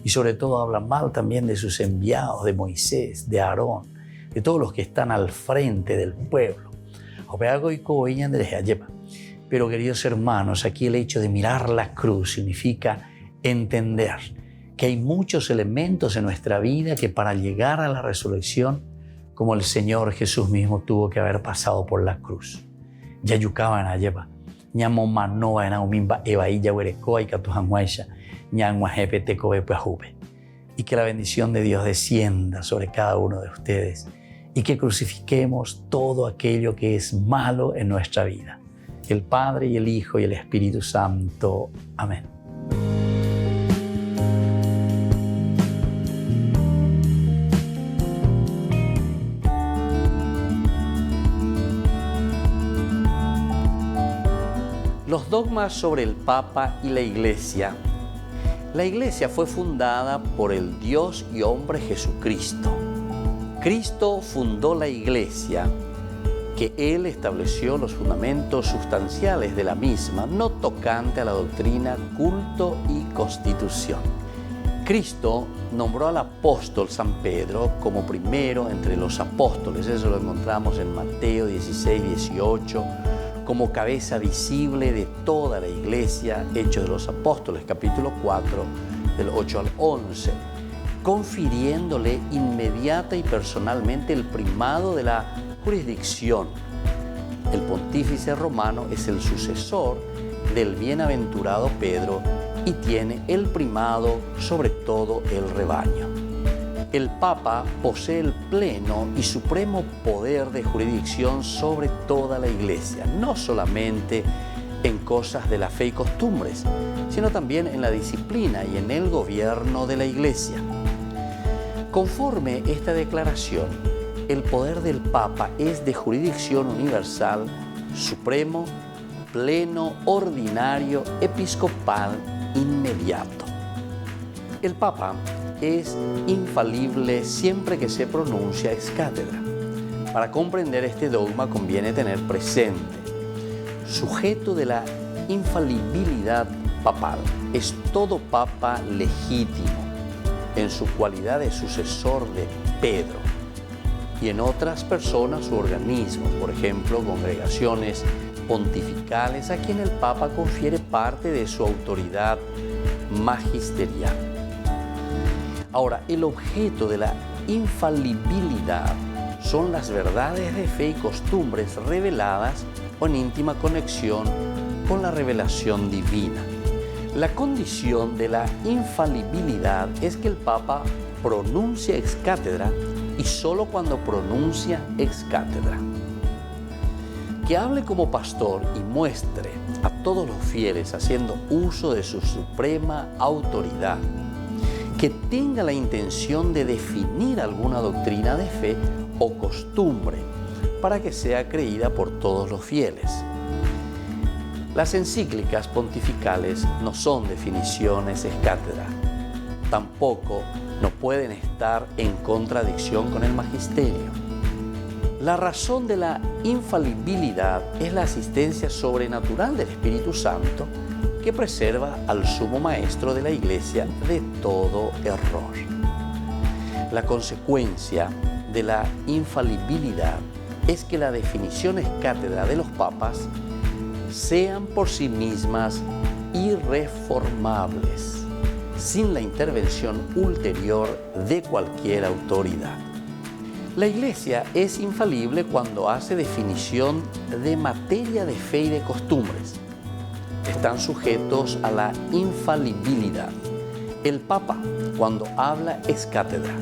Speaker 1: y sobre todo habla mal también de sus enviados, de Moisés, de Aarón, de todos los que están al frente del pueblo. Pero queridos hermanos, aquí el hecho de mirar la cruz significa entender que hay muchos elementos en nuestra vida que para llegar a la resurrección como el Señor Jesús mismo tuvo que haber pasado por la cruz. Ya yucaban a llevar. Ñamo manoa en aumimba evailla huerecoa y catujanguaisha, ñangua jepeteco bepuajube. Y que la bendición de Dios descienda sobre cada uno de ustedes y que crucifiquemos todo aquello que es malo en nuestra vida. El Padre y el Hijo y el Espíritu Santo. Amén. Los dogmas sobre el Papa y la Iglesia. La Iglesia fue fundada por el Dios y hombre Jesucristo. Cristo fundó la Iglesia, que Él estableció los fundamentos sustanciales de la misma, no tocante a la doctrina, culto y constitución. Cristo nombró al apóstol San Pedro como primero entre los apóstoles, eso lo encontramos en Mateo 16, 18, como cabeza visible de toda la Iglesia, Hechos de los Apóstoles, capítulo 4, del 8 al 11, confiriéndole inmediata y personalmente el primado de la jurisdicción. El pontífice romano es el sucesor del bienaventurado Pedro y tiene el primado sobre todo el rebaño. El Papa posee el pleno y supremo poder de jurisdicción sobre toda la Iglesia, no solamente en cosas de la fe y costumbres, sino también en la disciplina y en el gobierno de la Iglesia. Conforme esta declaración, el poder del Papa es de jurisdicción universal, supremo, pleno, ordinario, episcopal, inmediato. El Papa es infalible siempre que se pronuncia ex cátedra. Para comprender este dogma conviene tener presente, sujeto de la infalibilidad papal, es todo papa legítimo en su cualidad de sucesor de Pedro y en otras personas u organismos, por ejemplo, congregaciones pontificales a quien el Papa confiere parte de su autoridad magisterial. Ahora, el objeto de la infalibilidad son las verdades de fe y costumbres reveladas o en íntima conexión con la revelación divina. La condición de la infalibilidad es que el Papa pronuncia ex cátedra y solo cuando pronuncia ex cátedra. Que hable como pastor y muestre a todos los fieles haciendo uso de su suprema autoridad. Que tenga la intención de definir alguna doctrina de fe o costumbre para que sea creída por todos los fieles. Las encíclicas pontificales no son definiciones ex cátedra, tampoco no pueden estar en contradicción con el magisterio. La razón de la infalibilidad es la asistencia sobrenatural del Espíritu Santo que preserva al sumo maestro de la Iglesia de todo error. La consecuencia de la infalibilidad es que las definiciones cátedra de los papas sean por sí mismas irreformables, sin la intervención ulterior de cualquier autoridad. La Iglesia es infalible cuando hace definición de materia de fe y de costumbres. Están sujetos a la infalibilidad. El Papa, cuando habla ex cátedra.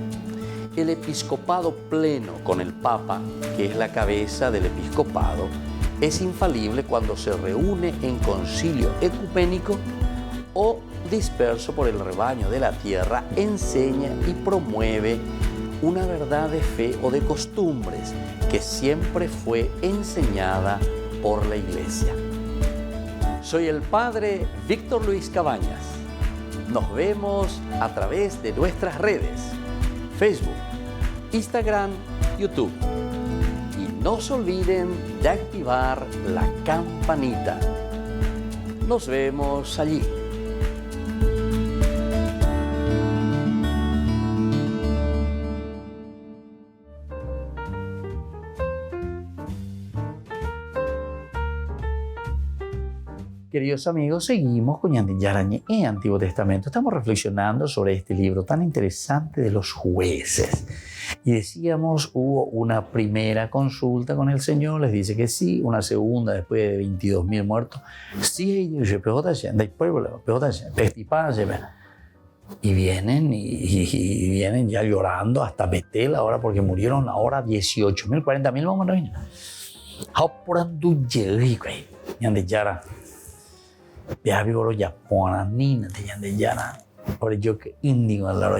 Speaker 1: El episcopado pleno con el Papa, que es la cabeza del episcopado, es infalible cuando se reúne en concilio ecuménico o disperso por el rebaño de la tierra, enseña y promueve una verdad de fe o de costumbres que siempre fue enseñada por la Iglesia. Soy el Padre Víctor Luis Cabañas. Nos vemos a través de nuestras redes, Facebook, Instagram, YouTube. Y no se olviden de activar la campanita. Nos vemos allí. Queridos amigos, seguimos con Ñande Yarañe en Antiguo Testamento. Estamos reflexionando sobre este libro tan interesante de los jueces. Y decíamos, hubo una primera consulta con el Señor, les dice que sí, una segunda después de 22.000 muertos. Sí, ellos dicen, y vienen ya llorando hasta Betel ahora porque murieron ahora 18.000, 40.000 vamos a ver. Por ello que índigo al lado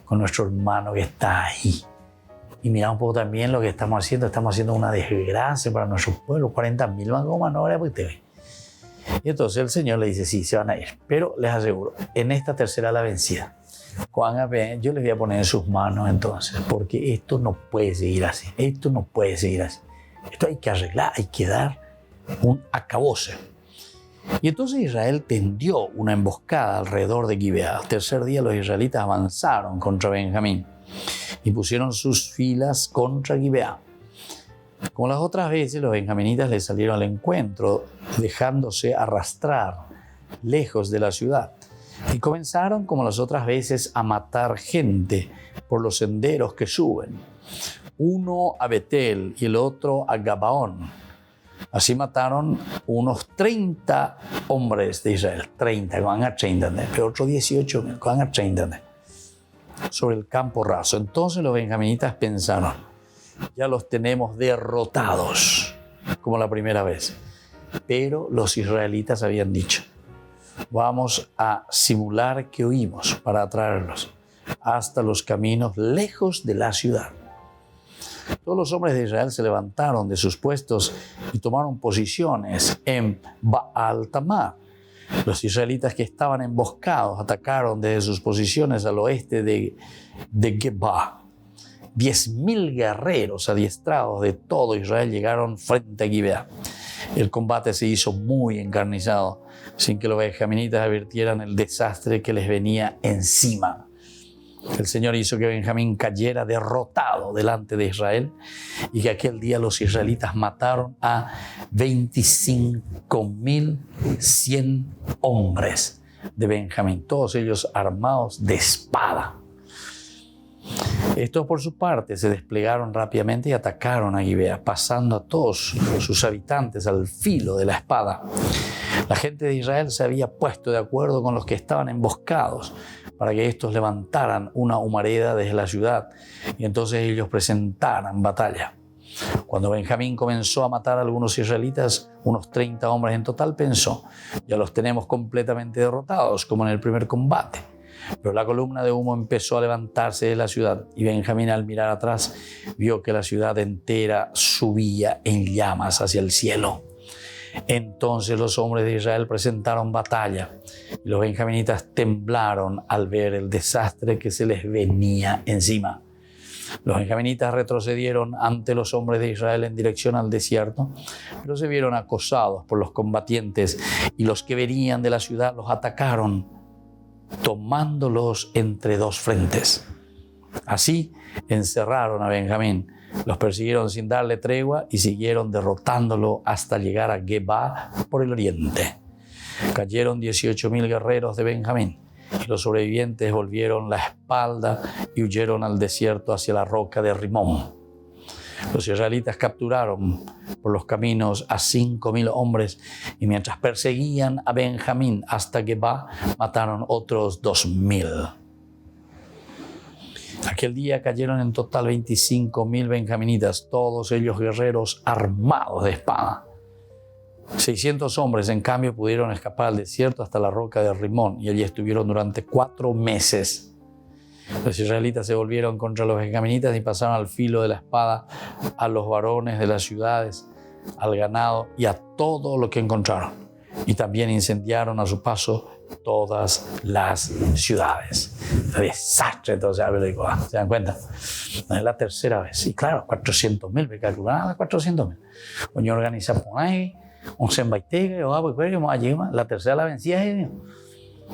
Speaker 1: con nuestro hermano que está ahí. Y mira un poco también lo que estamos haciendo una desgracia para nuestro pueblo, 40.000 van como ahora pues te ve. Y entonces el Señor le dice, sí, se van a ir, pero les aseguro, en esta tercera la vencida, yo les voy a poner en sus manos entonces, porque esto no puede seguir así, esto hay que arreglar, hay que dar un acabose. Y entonces Israel tendió una emboscada alrededor de Gibeá. Al tercer día los israelitas avanzaron contra Benjamín y pusieron sus filas contra Gibeá. Como las otras veces, los benjaminitas les salieron al encuentro, dejándose arrastrar lejos de la ciudad. Y comenzaron, como las otras veces, a matar gente por los senderos que suben. Uno a Betel y el otro a Gabaón. Así mataron unos 30 hombres de Israel. 30, van a 30, pero otros 18, van a 30, sobre el campo raso. Entonces los benjaminitas pensaron, ya los tenemos derrotados, como la primera vez. Pero los israelitas habían dicho, vamos a simular que huimos para atraerlos hasta los caminos lejos de la ciudad. Todos los hombres de Israel se levantaron de sus puestos y tomaron posiciones en Baal Tamar. Los israelitas que estaban emboscados atacaron desde sus posiciones al oeste de Geba. 10.000 guerreros adiestrados de todo Israel llegaron frente a Gibeá. El combate se hizo muy encarnizado, sin que los benjaminitas advirtieran el desastre que les venía encima. El Señor hizo que Benjamín cayera derrotado delante de Israel y que aquel día los israelitas mataron a 25.100 hombres de Benjamín, todos ellos armados de espada. Estos por su parte se desplegaron rápidamente y atacaron a Gibeá, pasando a todos sus habitantes al filo de la espada. La gente de Israel se había puesto de acuerdo con los que estaban emboscados para que estos levantaran una humareda desde la ciudad y entonces ellos presentaran batalla. Cuando Benjamín comenzó a matar a algunos israelitas, unos 30 hombres en total, pensó, ya los tenemos completamente derrotados, como en el primer combate. Pero la columna de humo empezó a levantarse de la ciudad y Benjamín, al mirar atrás, vio que la ciudad entera subía en llamas hacia el cielo. Entonces los hombres de Israel presentaron batalla y los benjaminitas temblaron al ver el desastre que se les venía encima. Los benjaminitas retrocedieron ante los hombres de Israel en dirección al desierto, pero se vieron acosados por los combatientes y los que venían de la ciudad los atacaron, tomándolos entre dos frentes. Así encerraron a Benjamín, los persiguieron sin darle tregua y siguieron derrotándolo hasta llegar a Geba por el oriente. Cayeron 18.000 guerreros de Benjamín y los sobrevivientes volvieron la espalda y huyeron al desierto hacia la roca de Rimón. Los israelitas capturaron por los caminos a 5.000 hombres y mientras perseguían a Benjamín hasta Geba, mataron otros 2.000. Aquel día cayeron en total 25.000 benjaminitas, todos ellos guerreros armados de espada. 600 hombres, en cambio, pudieron escapar al desierto hasta la roca de Rimón y allí estuvieron durante 4 meses. Los israelitas se volvieron contra los benjaminitas y pasaron al filo de la espada a los varones de las ciudades, al ganado y a todo lo que encontraron. Y también incendiaron a su paso todas las ciudades. Desastre, entonces, ¿se dan cuenta? Es la tercera vez. Y claro, 400.000, me calculaban 400.000. Hoy organizamos ahí, un sembaitega, la tercera la vencía. Y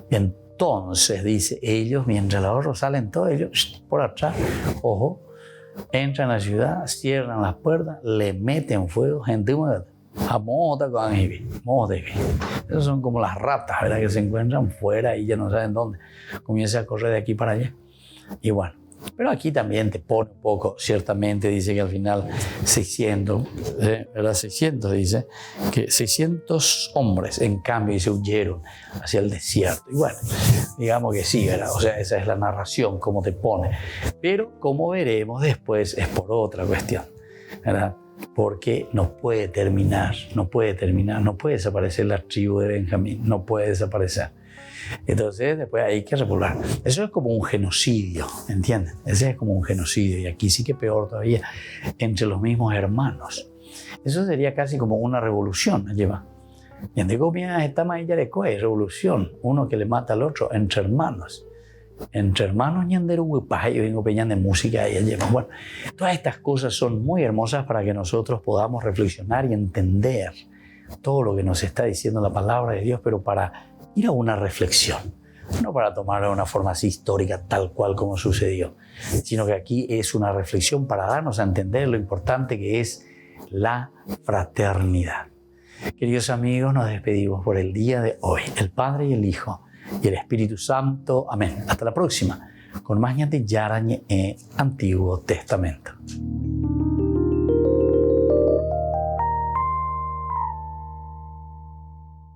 Speaker 1: entonces, dice, ellos, mientras los otros salen todos, ellos por atrás, ojo, entran a la ciudad, cierran las puertas, le meten fuego, gente muerta. Esos son como las ratas, ¿verdad? Que se encuentran fuera y ya no saben dónde. Comienzan a correr de aquí para allá. Y bueno, Pero aquí también te pone un poco, ciertamente dice que al final 600, ¿verdad? 600 dice que 600 hombres en cambio se huyeron hacia el desierto. Y bueno, digamos que sí, ¿verdad? O sea, esa es la narración, como te pone. Pero como veremos después es por otra cuestión, ¿verdad? Porque no puede terminar, no puede desaparecer la tribu de Benjamín, no puede desaparecer. Entonces después hay que repoblar. Eso es como un genocidio, ¿entienden? Ese es como un genocidio, y aquí sí que peor todavía, entre los mismos hermanos. Eso sería casi como una revolución, lleva. Y en comida está más ya de coe, revolución, uno que le mata al otro entre hermanos. Entre hermanos ñandero huipaj, yo vengo peñando de música y lleva. Bueno, todas estas cosas son muy hermosas para que nosotros podamos reflexionar y entender todo lo que nos está diciendo la palabra de Dios, pero para ir a una reflexión, no para tomarlo de una forma así histórica, tal cual como sucedió, sino que aquí es una reflexión para darnos a entender lo importante que es la fraternidad. Queridos amigos, nos despedimos por el día de hoy, el Padre y el Hijo y el Espíritu Santo. Amén. Hasta la próxima, con más ñande Yarañe Antiguo Testamento.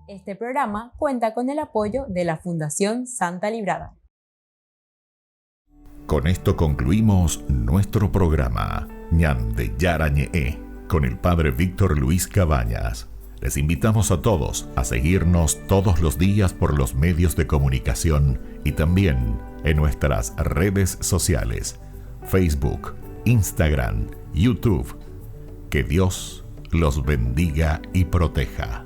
Speaker 2: Este programa cuenta con el apoyo de la Fundación Santa Librada.
Speaker 8: Con esto concluimos nuestro programa ñande Yarañe con el Padre Víctor Luis Cabañas. Les invitamos a todos a seguirnos todos los días por los medios de comunicación y también en nuestras redes sociales, Facebook, Instagram, YouTube. Que Dios los bendiga y proteja.